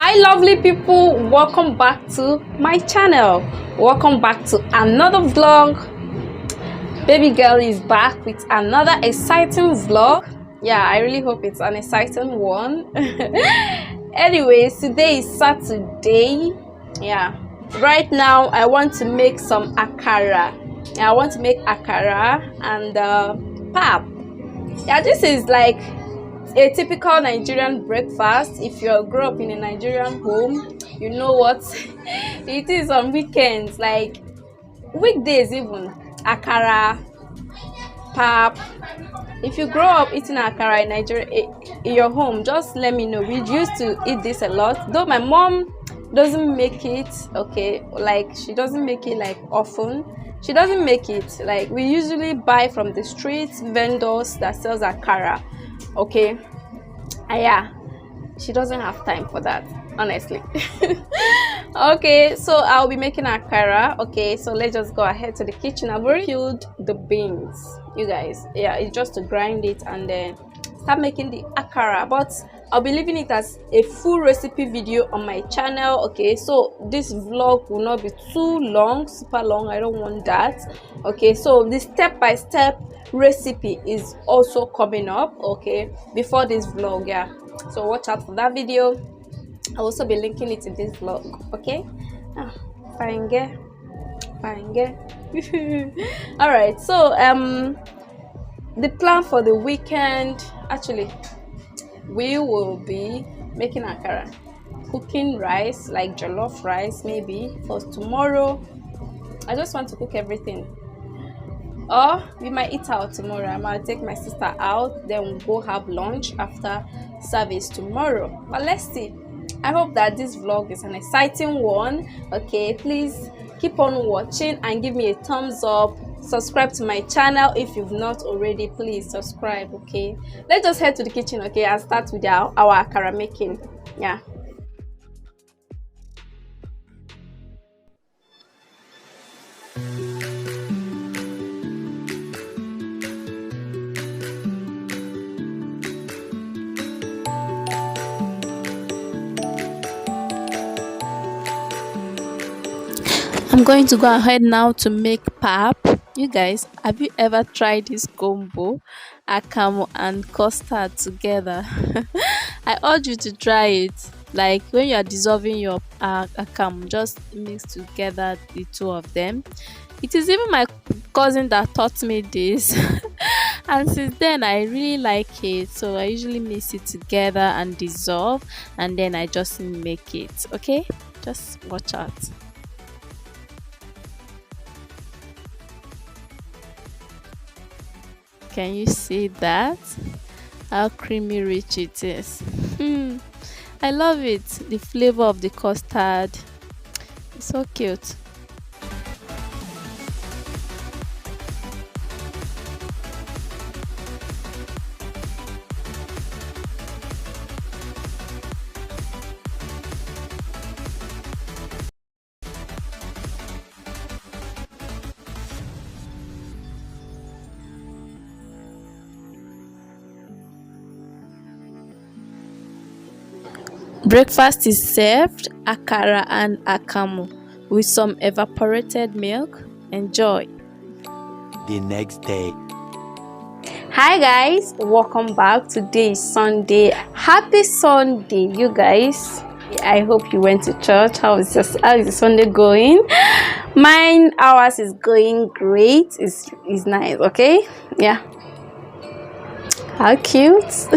Hi lovely people, welcome back to my channel. Welcome back to another vlog. Baby girl is back with another exciting vlog. Yeah, I really hope it's an exciting one. Anyways, today is Saturday. Yeah, right now I want to make some akara. I want to make akara and pap. Yeah, this is like a typical Nigerian breakfast. If you grew up in a Nigerian home, you know what it is on weekends, like weekdays even. Akara, pap. If you grow up eating akara in Nigeria, in your home, just let me know. We used to eat this a lot, though my mom doesn't make it, okay, like she doesn't make it like often. She doesn't make it, like we usually buy from the streets vendors that sells akara, okay. Yeah, she doesn't have time for that, honestly. Okay, so I'll be making akara. Okay, so let's just go ahead to the kitchen. I've already peeled the beans, you guys. Yeah, it's just to grind it and then start making the akara, but I'll be leaving it as a full recipe video on my channel. Okay, so this vlog will not be too long, super long. I don't want that. Okay, so the step-by-step recipe is also coming up, okay, before this vlog. Yeah, so watch out for that video. I'll also be linking it in this vlog. Okay, fine girl. All right, so the plan for the weekend, actually, we will be making akara, cooking rice, like jollof rice maybe for tomorrow. I just want to cook everything, or we might eat out tomorrow. I might take my sister out, then we'll go have lunch after service tomorrow. But let's see. I hope that this vlog is an exciting one. Okay, please keep on watching and give me a thumbs up. Subscribe to my channel if you've not already. Please subscribe. Okay, let's just head to the kitchen, okay, and start with our akara making. Yeah. I'm going to go ahead now to make pap. You guys, have you ever tried this combo, akamu and custard together? I urge you to try it. Like when you are dissolving your akamu, just mix together the two of them. It is even my cousin that taught me this. And since then I really like it, so I usually mix it together and dissolve, and then I just make it. Okay, just watch out. Can you see that? How creamy rich it is. I love it. The flavor of the custard. It's so cute. Breakfast is served, akara and akamu with some evaporated milk. Enjoy. The next day. Hi guys, welcome back. Today is Sunday. Happy Sunday, you guys. I hope you went to church. How is the Sunday going? Mine, ours is going great. It's nice. Okay, yeah. How cute.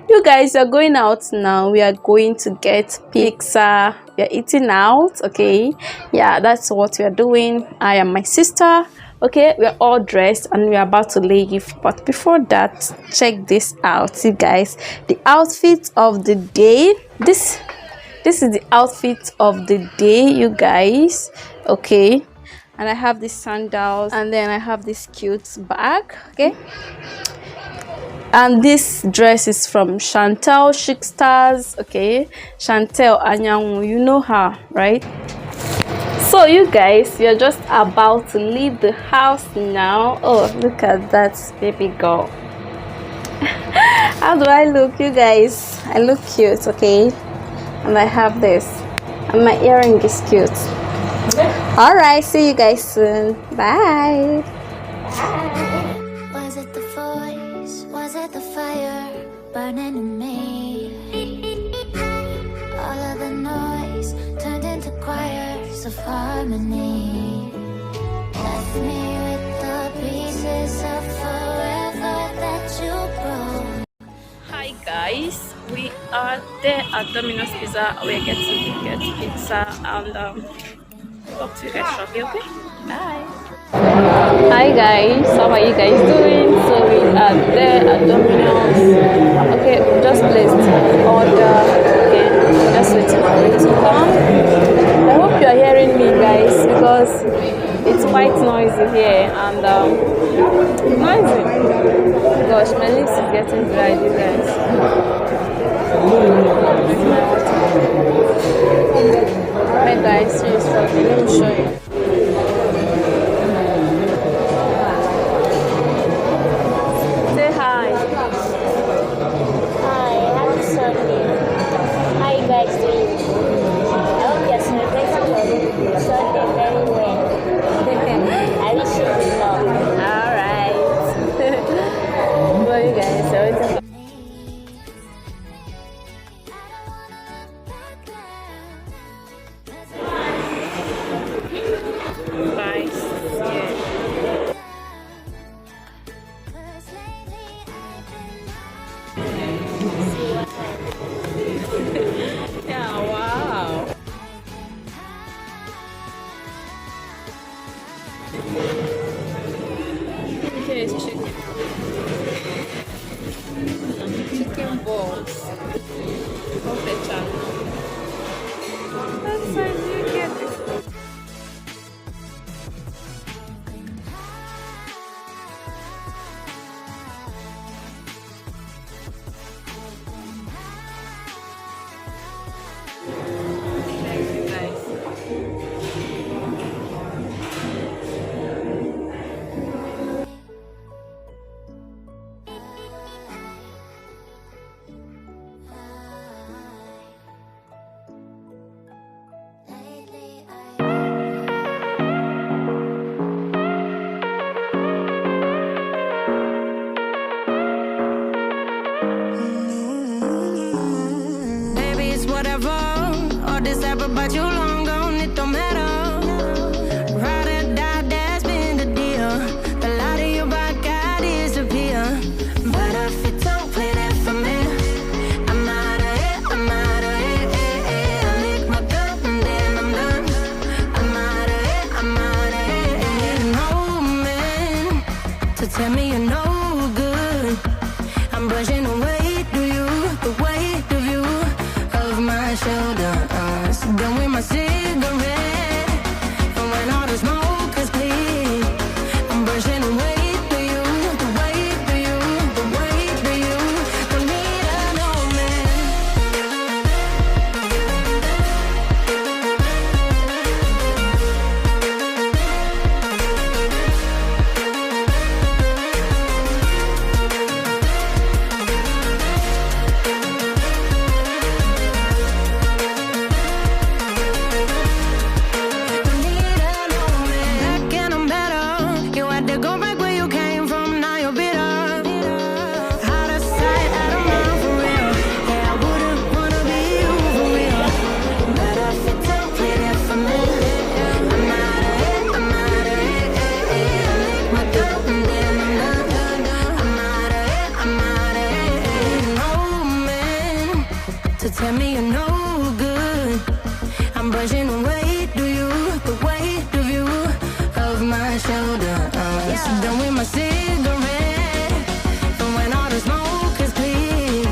You guys are going out now. We are going to get pizza. We are eating out. Okay, yeah, that's what we are doing. I am my sister. Okay, we are all dressed and we are about to leave, but before that, check this out, you guys. The outfit of the day. This is the outfit of the day, you guys. Okay, and I have these sandals, and then I have this cute bag. Okay, and this dress is from Chantel Chic Stars. Okay, Chantel Anyanwu, you know her, right? So you guys, we are just about to leave the house now. Oh, look at that baby girl. How do I look, you guys? I look cute. Okay, and I have this, and my earring is cute. All right, see you guys soon. Bye. Was it the voice? Was it the fire burning in me? All of the noise turned into choirs of harmony. Left me with the pieces of forever that you broke. Hi guys, we are there at Domino's Pizza. We're getting to get pizza and talk to you guys shortly, okay? Bye. Hi guys, how are you guys doing? So we are there at Domino's. Okay, we just placed order. Okay, just waiting for it to come. I hope you are hearing me guys, because it's quite noisy here and noisy. Gosh, my lips is getting dry, you guys. Hi guys, seriously, let me show you. Say hi. Hi, happy Sunday. How you guys doing? I hope you're celebrating your Sunday very well. I wish you good luck. Alright. Well, you guys, so it's nice. Yeah. Yeah, wow. Here is chicken. Chicken balls. Okay, channel. That's so you get it. Whatever, all this ever, but you long gone, it don't matter. Ride or die, that's been the deal. The light of your back, I disappear. But if you don't play that for me, I'm out of it, I'm out of it. I lick my cup and then I'm done. I'm out of it, I'm out of it. No man to tell me you're no good. I'm brushing away, do you, the weight of you. My shoulder, done with my cigarette, and when all the smoke is clear, I'm brushing away to you, the weight to you, the weight to you. Don't need a no man. Tell me you're no good. I'm brushing away, do you, the weight of you, of my shoulder. Done with my cigarette, and when all the smoke is clear,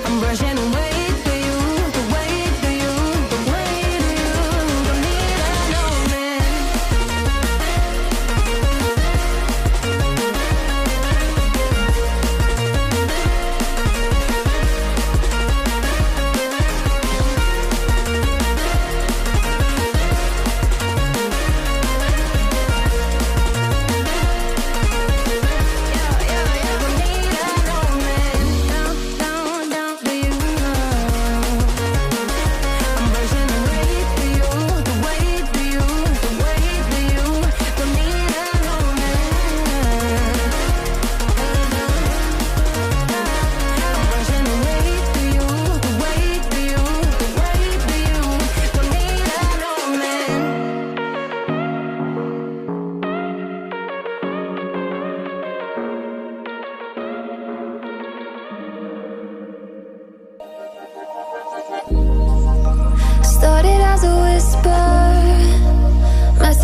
I'm brushing away to you, the weight of you, the weight of you. Don't need a no man.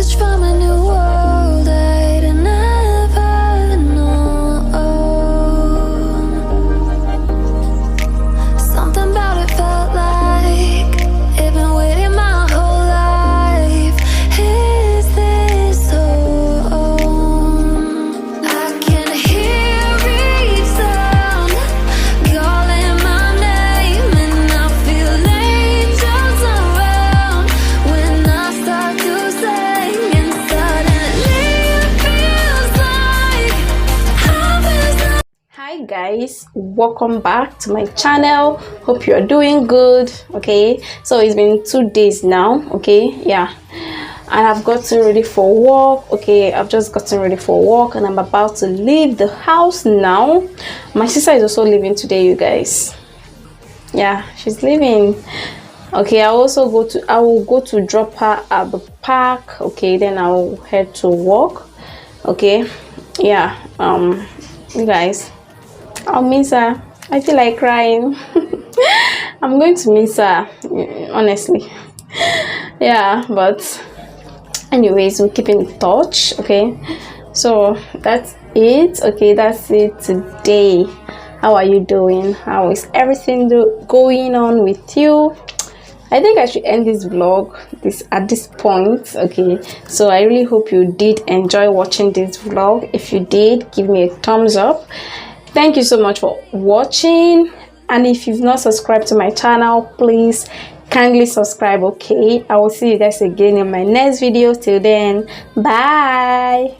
message from a new world I'd never known. Something about it felt like it'd been waiting my whole life. Is this home? I can hear each sound calling my name, and I feel angels around when I start to sing, and suddenly it feels like heaven's. Hi guys, welcome back to my channel. Hope you're doing good. Okay, so it's been 2 days now. Okay, yeah, and I've gotten ready for work. Okay, I've just gotten ready for work and I'm about to leave the house now. My sister is also leaving today, you guys. Yeah, she's leaving. Okay, I will go to drop her at the park. Okay, then I'll head to work. Okay, yeah, you guys, I'll miss her. I feel like crying. I'm going to miss her, honestly. Yeah, but anyways, we'll keep in touch. Okay, so that's it. Okay, that's it today. How are you doing? How is everything going on with you? I think I should end this vlog at this point. Okay, so I really hope you did enjoy watching this vlog. If you did, give me a thumbs up. Thank you so much for watching, and if you've not subscribed to my channel, please kindly subscribe. Okay, I will see you guys again in my next video. Till then, bye.